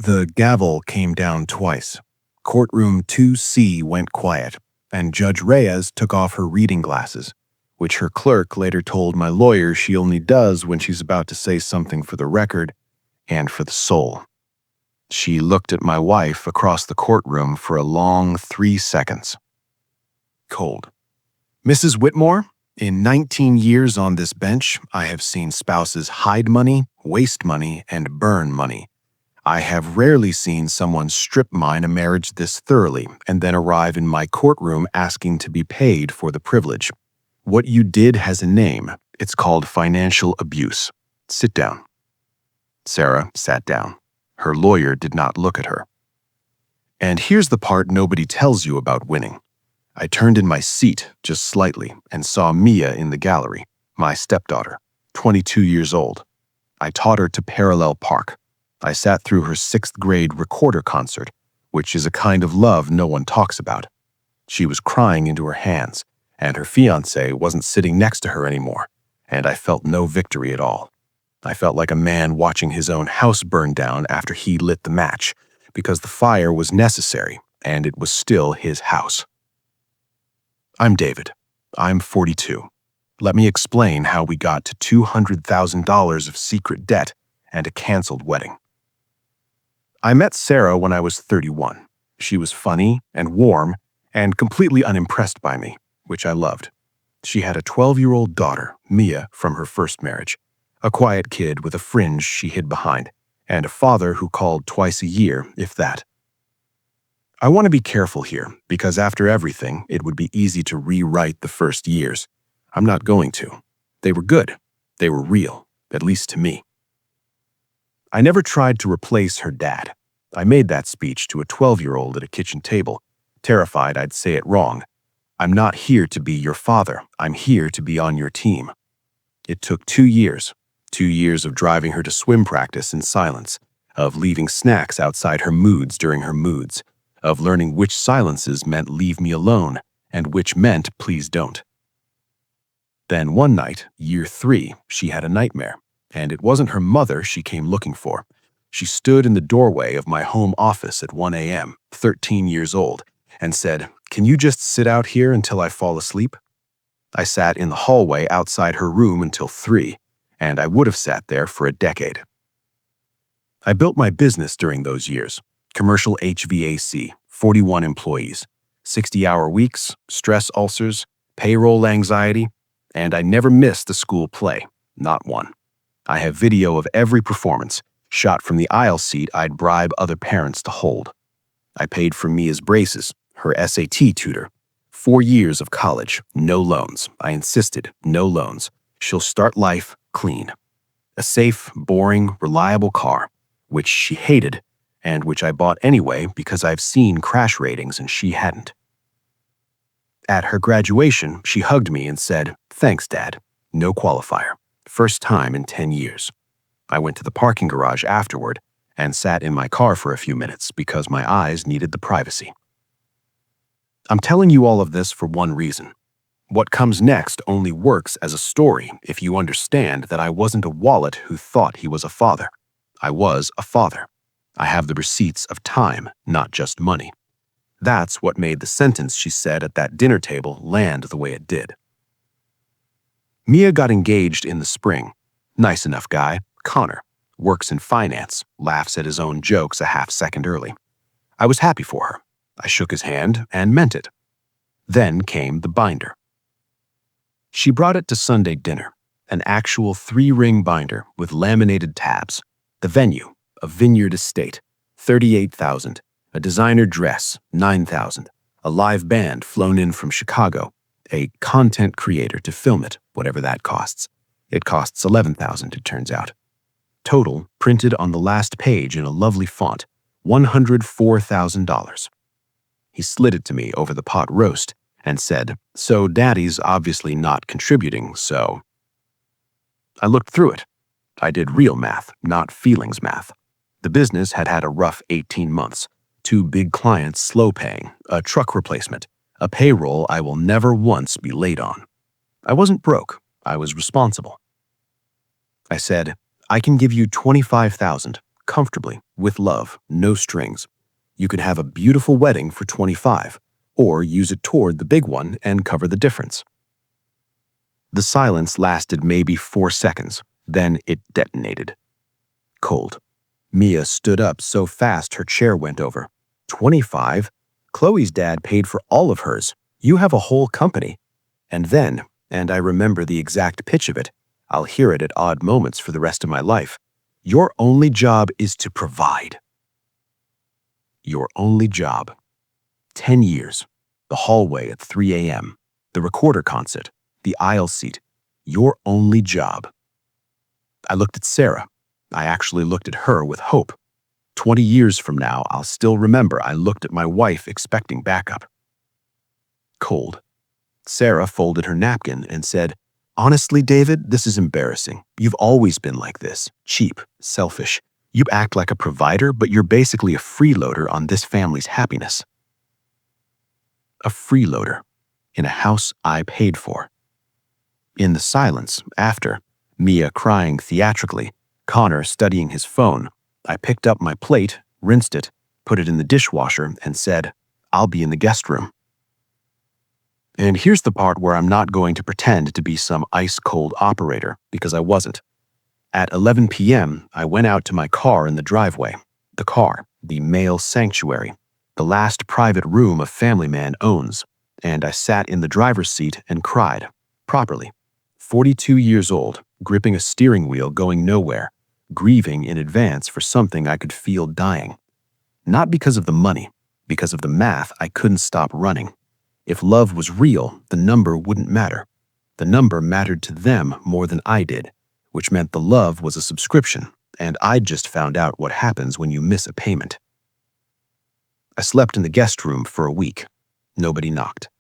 The gavel came down twice. Courtroom 2C went quiet, and Judge Reyes took off her reading glasses, which her clerk later told my lawyer she only does when she's about to say something for the record and for the soul. She looked at my wife across the courtroom for a long 3 seconds. Cold. Mrs. Whitmore, in 19 years on this bench, I have seen spouses hide money, waste money, and burn money. I have rarely seen someone strip mine a marriage this thoroughly and then arrive in my courtroom asking to be paid for the privilege. What you did has a name. It's called financial abuse. Sit down. Sarah sat down. Her lawyer did not look at her. And here's the part nobody tells you about winning. I turned in my seat just slightly and saw Mia in the gallery, my stepdaughter, 22 years old. I taught her to parallel park. I sat through her 6th grade recorder concert, which is a kind of love no one talks about. She was crying into her hands, and her fiancé wasn't sitting next to her anymore, and I felt no victory at all. I felt like a man watching his own house burn down after he lit the match, because the fire was necessary, and it was still his house. I'm David. I'm 42. Let me explain how we got to $200,000 of secret debt and a canceled wedding. I met Sarah when I was 31. She was funny and warm and completely unimpressed by me, which I loved. She had a 12-year-old daughter, Mia, from her first marriage, a quiet kid with a fringe she hid behind, and a father who called twice a year, if that. I want to be careful here, because after everything, it would be easy to rewrite the first years. I'm not going to. They were good. They were real, at least to me. I never tried to replace her dad. I made that speech to a 12-year-old at a kitchen table, terrified I'd say it wrong. I'm not here to be your father. I'm here to be on your team. It took 2 years. 2 years of driving her to swim practice in silence, of leaving snacks outside her moods during her moods, of learning which silences meant leave me alone and which meant please don't. Then one night, year 3, she had a nightmare, and it wasn't her mother she came looking for. She stood in the doorway of my home office at 1 a.m., 13 years old, and said, "Can you just sit out here until I fall asleep?" I sat in the hallway outside her room until 3, and I would have sat there for a decade. I built my business during those years. Commercial HVAC, 41 employees, 60-hour weeks, stress ulcers, payroll anxiety, and I never missed a school play, not one. I have video of every performance, shot from the aisle seat I'd bribe other parents to hold. I paid for Mia's braces, her SAT tutor. 4 years of college, no loans. I insisted, no loans. She'll start life clean. A safe, boring, reliable car, which she hated, and which I bought anyway because I've seen crash ratings and she hadn't. At her graduation, she hugged me and said, "Thanks, Dad. No qualifier. First time in 10 years. I went to the parking garage afterward and sat in my car for a few minutes because my eyes needed the privacy. I'm telling you all of this for one reason. What comes next only works as a story if you understand that I wasn't a wallet who thought he was a father. I was a father. I have the receipts of time, not just money. That's what made the sentence she said at that dinner table land the way it did. Mia got engaged in the spring. Nice enough guy, Connor, works in finance, laughs at his own jokes a half-second early. I was happy for her. I shook his hand and meant it. Then came the binder. She brought it to Sunday dinner, an actual 3-ring binder with laminated tabs. The venue, a vineyard estate, $38,000. A designer dress, $9,000. A live band flown in from Chicago. A content creator to film it, whatever that costs. It costs $11,000, it turns out. Total, printed on the last page in a lovely font, $104,000. He slid it to me over the pot roast and said, "So Daddy's obviously not contributing, so..." I looked through it. I did real math, not feelings math. The business had had a rough 18 months. 2 big clients slow paying, a truck replacement, a payroll I will never once be late on. I wasn't broke. I was responsible. I said, "I can give you $25,000. comfortably, with love, no strings. You could have a beautiful wedding for 25, or use it toward the big one and cover the difference. The silence lasted maybe 4 seconds, then it detonated. Cold. Mia stood up so fast her chair went over. 25? Chloe's dad paid for all of hers. You have a whole company. And then, and I remember the exact pitch of it, I'll hear it at odd moments for the rest of my life. Your only job is to provide. Your only job. 10 years. The hallway at 3 a.m. The recorder concert. The aisle seat. Your only job. I looked at Sarah. I actually looked at her with hope. 20 years from now, I'll still remember I looked at my wife expecting backup. Cold. Sarah folded her napkin and said, "Honestly, David, this is embarrassing. You've always been like this. Cheap, selfish. You act like a provider, but you're basically a freeloader on this family's happiness." A freeloader in a house I paid for. In the silence, after, Mia crying theatrically, Connor studying his phone, I picked up my plate, rinsed it, put it in the dishwasher, and said, "I'll be in the guest room." And here's the part where I'm not going to pretend to be some ice-cold operator, because I wasn't. At 11 p.m., I went out to my car in the driveway. The car, the male sanctuary, the last private room a family man owns, and I sat in the driver's seat and cried, properly. 42 years old, gripping a steering wheel going nowhere, grieving in advance for something I could feel dying. Not because of the money, because of the math I couldn't stop running. If love was real, the number wouldn't matter. The number mattered to them more than I did, which meant the love was a subscription, and I'd just found out what happens when you miss a payment. I slept in the guest room for a week. Nobody knocked.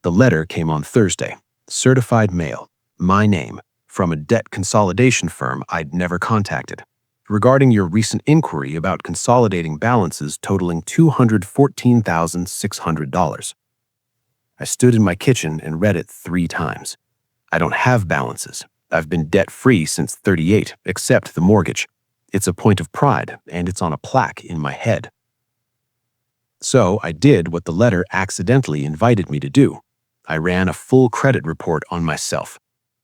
The letter came on Thursday, certified mail, my name, from a debt consolidation firm I'd never contacted, regarding your recent inquiry about consolidating balances totaling $214,600. I stood in my kitchen and read it 3 times. I don't have balances. I've been debt-free since 38, except the mortgage. It's a point of pride, and it's on a plaque in my head. So I did what the letter accidentally invited me to do. I ran a full credit report on myself.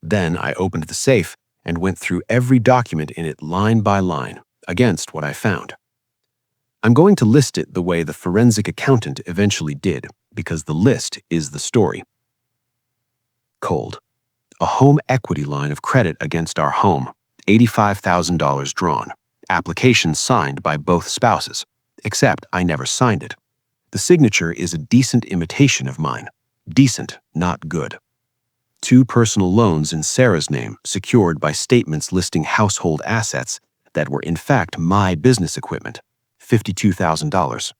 Then I opened the safe and went through every document in it line by line, against what I found. I'm going to list it the way the forensic accountant eventually did, because the list is the story. Cold. A home equity line of credit against our home, $85,000 drawn. Application signed by both spouses, except I never signed it. The signature is a decent imitation of mine. Decent, not good. 2 personal loans in Sarah's name, secured by statements listing household assets that were in fact my business equipment, $52,000.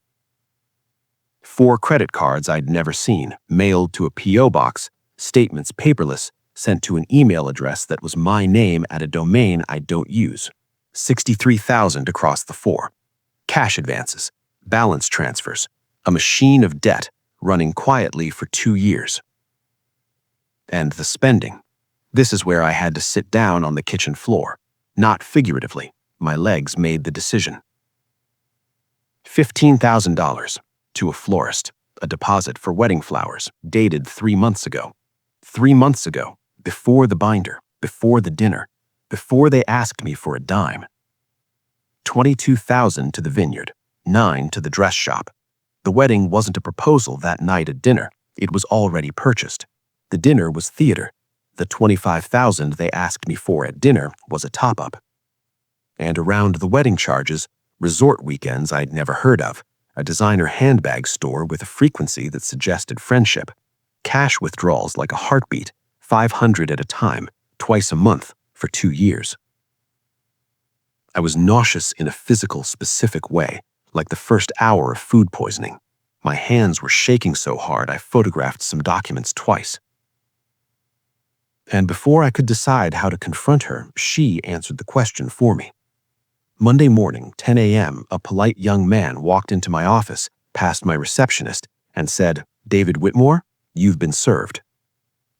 4 credit cards I'd never seen, mailed to a P.O. box, statements paperless, sent to an email address that was my name at a domain I don't use, $63,000 across the 4. Cash advances, balance transfers, a machine of debt running quietly for 2 years. And the spending. This is where I had to sit down on the kitchen floor. Not figuratively. My legs made the decision. $15,000 to a florist, a deposit for wedding flowers, dated 3 months ago. 3 months ago, before the binder, before the dinner, before they asked me for a dime. $22,000 to the vineyard, $9,000 to the dress shop. The wedding wasn't a proposal that night at dinner. It was already purchased. The dinner was theater. The $25,000 they asked me for at dinner was a top-up. And around the wedding charges, resort weekends I'd never heard of, a designer handbag store with a frequency that suggested friendship, cash withdrawals like a heartbeat, $500 at a time, twice a month, for 2 years. I was nauseous in a physical, specific way, like the first hour of food poisoning. My hands were shaking so hard I photographed some documents twice. And before I could decide how to confront her, she answered the question for me. Monday morning, 10 a.m., a polite young man walked into my office, past my receptionist, and said, "David Whitmore, you've been served."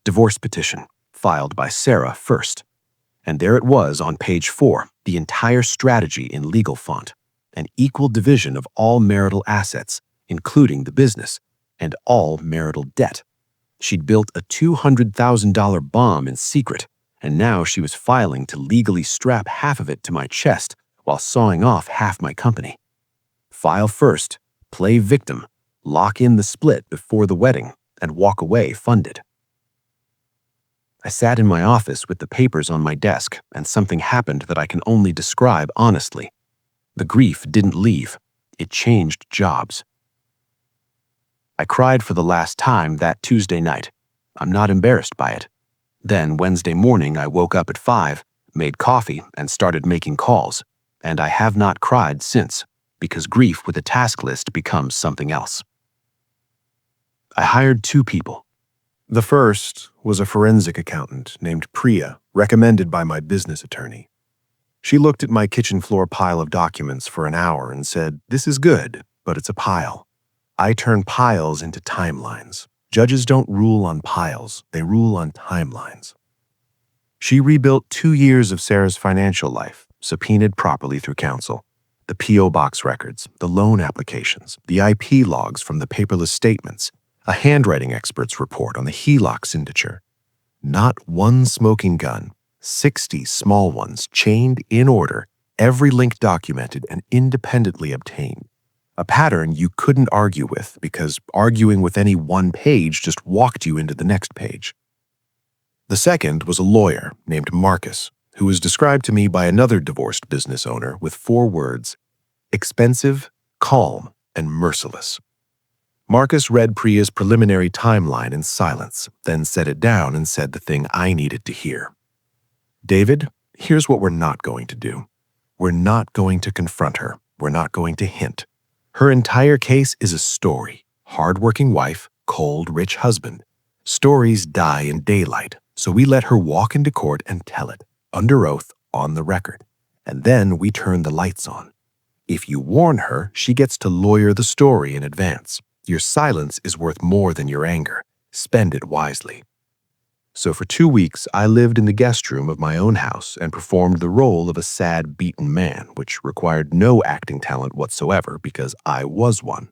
Divorce petition, filed by Sarah first. And there it was on page 4, the entire strategy in legal font, an equal division of all marital assets, including the business, and all marital debt. She'd built a $200,000 bomb in secret, and now she was filing to legally strap half of it to my chest while sawing off half my company. File first, play victim, lock in the split before the wedding, and walk away funded. I sat in my office with the papers on my desk, and something happened that I can only describe honestly. The grief didn't leave. It changed jobs. I cried for the last time that Tuesday night. I'm not embarrassed by it. Then Wednesday morning I woke up at 5, made coffee, and started making calls. And I have not cried since, because grief with a task list becomes something else. I hired 2 people. The first was a forensic accountant named Priya, recommended by my business attorney. She looked at my kitchen floor pile of documents for an hour and said, "This is good, but it's a pile. I turn piles into timelines. Judges don't rule on piles, they rule on timelines." She rebuilt 2 years of Sarah's financial life, subpoenaed properly through counsel. The P.O. Box records, the loan applications, the IP logs from the paperless statements, a handwriting expert's report on the HELOC signature. Not one smoking gun, 60 small ones chained in order, every link documented and independently obtained. A pattern you couldn't argue with because arguing with any one page just walked you into the next page. The second was a lawyer named Marcus, who was described to me by another divorced business owner with 4 words: expensive, calm, and merciless. Marcus read Priya's preliminary timeline in silence, then set it down and said the thing I needed to hear. "David, here's what we're not going to do. We're not going to confront her. We're not going to hint. Her entire case is a story. Hard-working wife, cold, rich husband. Stories die in daylight, so we let her walk into court and tell it, under oath, on the record. And then we turn the lights on. If you warn her, she gets to lawyer the story in advance. Your silence is worth more than your anger. Spend it wisely." So for 2 weeks, I lived in the guest room of my own house and performed the role of a sad, beaten man, which required no acting talent whatsoever because I was one.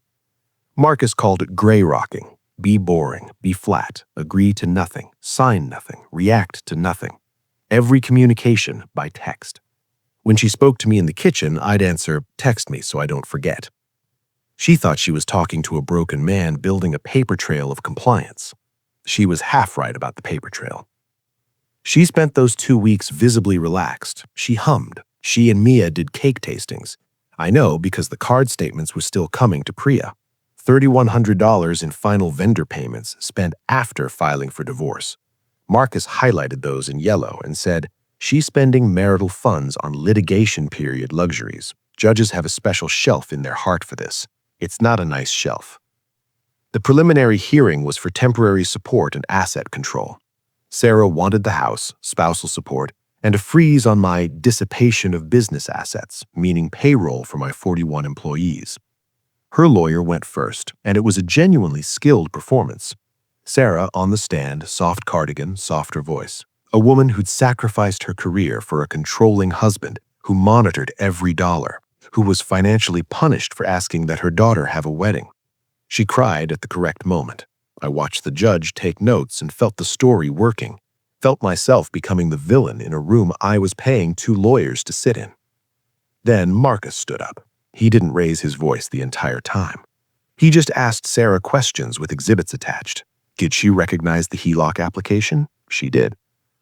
Marcus called it gray rocking. Be boring, be flat, agree to nothing, sign nothing, react to nothing. Every communication by text. When she spoke to me in the kitchen, I'd answer, "Text me so I don't forget." She thought she was talking to a broken man building a paper trail of compliance. She was half right about the paper trail. She spent those 2 weeks visibly relaxed. She hummed. She and Mia did cake tastings. I know because the card statements were still coming to Priya. $3,100 in final vendor payments spent after filing for divorce. Marcus highlighted those in yellow and said, "She's spending marital funds on litigation period luxuries. Judges have a special shelf in their heart for this. It's not a nice shelf." The preliminary hearing was for temporary support and asset control. Sarah wanted the house, spousal support, and a freeze on my dissipation of business assets, meaning payroll for my 41 employees. Her lawyer went first, and it was a genuinely skilled performance. Sarah on the stand, soft cardigan, softer voice. A woman who'd sacrificed her career for a controlling husband who monitored every dollar, who was financially punished for asking that her daughter have a wedding. She cried at the correct moment. I watched the judge take notes and felt the story working, felt myself becoming the villain in a room I was paying 2 lawyers to sit in. Then Marcus stood up. He didn't raise his voice the entire time. He just asked Sarah questions with exhibits attached. Did she recognize the HELOC application? She did.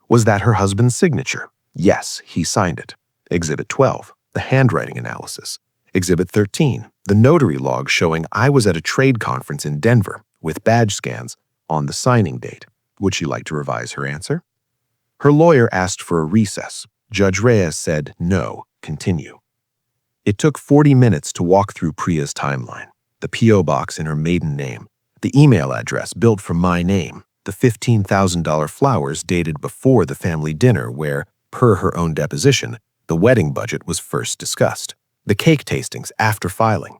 Was that her husband's signature? Yes, he signed it. Exhibit 12, the handwriting analysis. Exhibit 13, the notary log showing I was at a trade conference in Denver with badge scans on the signing date. Would she like to revise her answer? Her lawyer asked for a recess. Judge Reyes said, "No, continue." It took 40 minutes to walk through Priya's timeline, the P.O. box in her maiden name, the email address built from my name, the $15,000 flowers dated before the family dinner where, per her own deposition, the wedding budget was first discussed, the cake tastings after filing.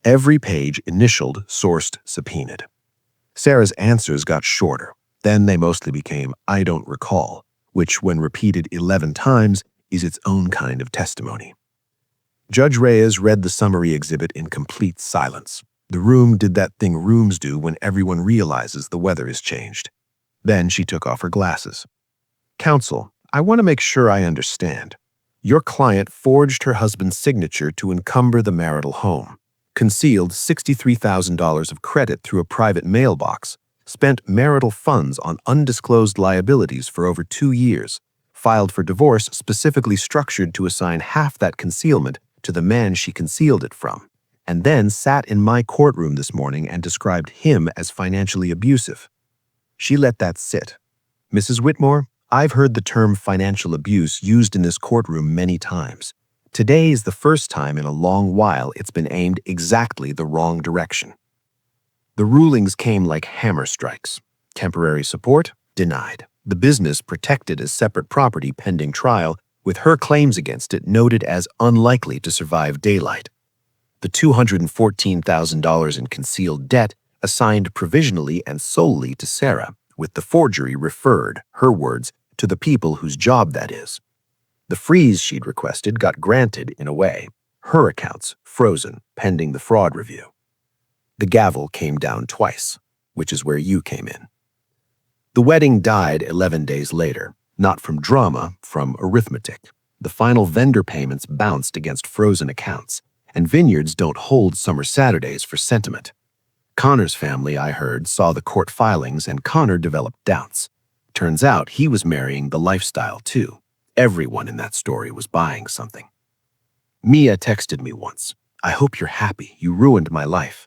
Every page initialed, sourced, subpoenaed. Sarah's answers got shorter. Then they mostly became, "I don't recall," which, when repeated 11 times, is its own kind of testimony. Judge Reyes read the summary exhibit in complete silence. The room did that thing rooms do when everyone realizes the weather has changed. Then she took off her glasses. Counsel, I want to make sure I understand. Your client forged her husband's signature to encumber the marital home, concealed $63,000 of credit through a private mailbox, spent marital funds on undisclosed liabilities for over 2 years, filed for divorce specifically structured to assign half that concealment to the man she concealed it from, and then sat in my courtroom this morning and described him as financially abusive. She let that sit. Mrs. Whitmore, I've heard the term financial abuse used in this courtroom many times. Today is the first time in a long while it's been aimed exactly the wrong direction. The rulings came like hammer strikes. Temporary support, denied. The business protected as separate property pending trial, with her claims against it noted as unlikely to survive daylight. The $214,000 in concealed debt assigned provisionally and solely to Sarah, with the forgery referred, her words, to the people whose job that is. The freeze she'd requested got granted in a way, her accounts frozen pending the fraud review. The gavel came down twice, which is where you came in. The wedding died 11 days later, not from drama, from arithmetic. The final vendor payments bounced against frozen accounts, and vineyards don't hold summer Saturdays for sentiment. Connor's family, I heard, saw the court filings and Connor developed doubts. Turns out he was marrying the lifestyle too. Everyone in that story was buying something. Mia texted me once, I hope you're happy, you ruined my life.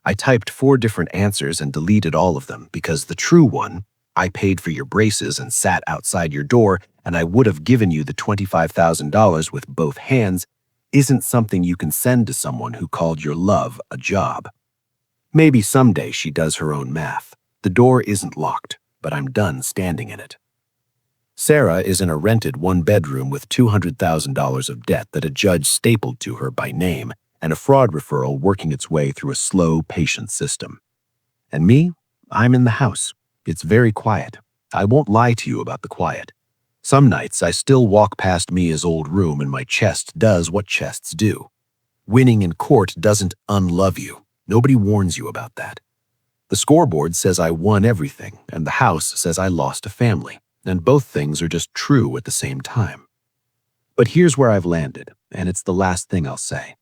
I typed 4 different answers and deleted all of them because the true one, I paid for your braces and sat outside your door and I would have given you the $25,000 with both hands, isn't something you can send to someone who called your love a job. Maybe someday she does her own math. The door isn't locked, but I'm done standing in it. Sarah is in a rented 1-bedroom with $200,000 of debt that a judge stapled to her by name and a fraud referral working its way through a slow, patient system. And me? I'm in the house. It's very quiet. I won't lie to you about the quiet. Some nights I still walk past Mia's old room and my chest does what chests do. Winning in court doesn't unlove you. Nobody warns you about that. The scoreboard says I won everything, and the house says I lost a family, and both things are just true at the same time. But here's where I've landed, and it's the last thing I'll say.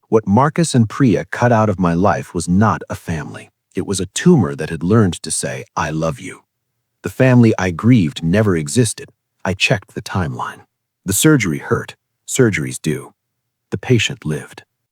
What Marcus and Priya cut out of my life was not a family. It was a tumor that had learned to say, I love you. The family I grieved never existed. I checked the timeline. The surgery hurt. Surgeries do. The patient lived.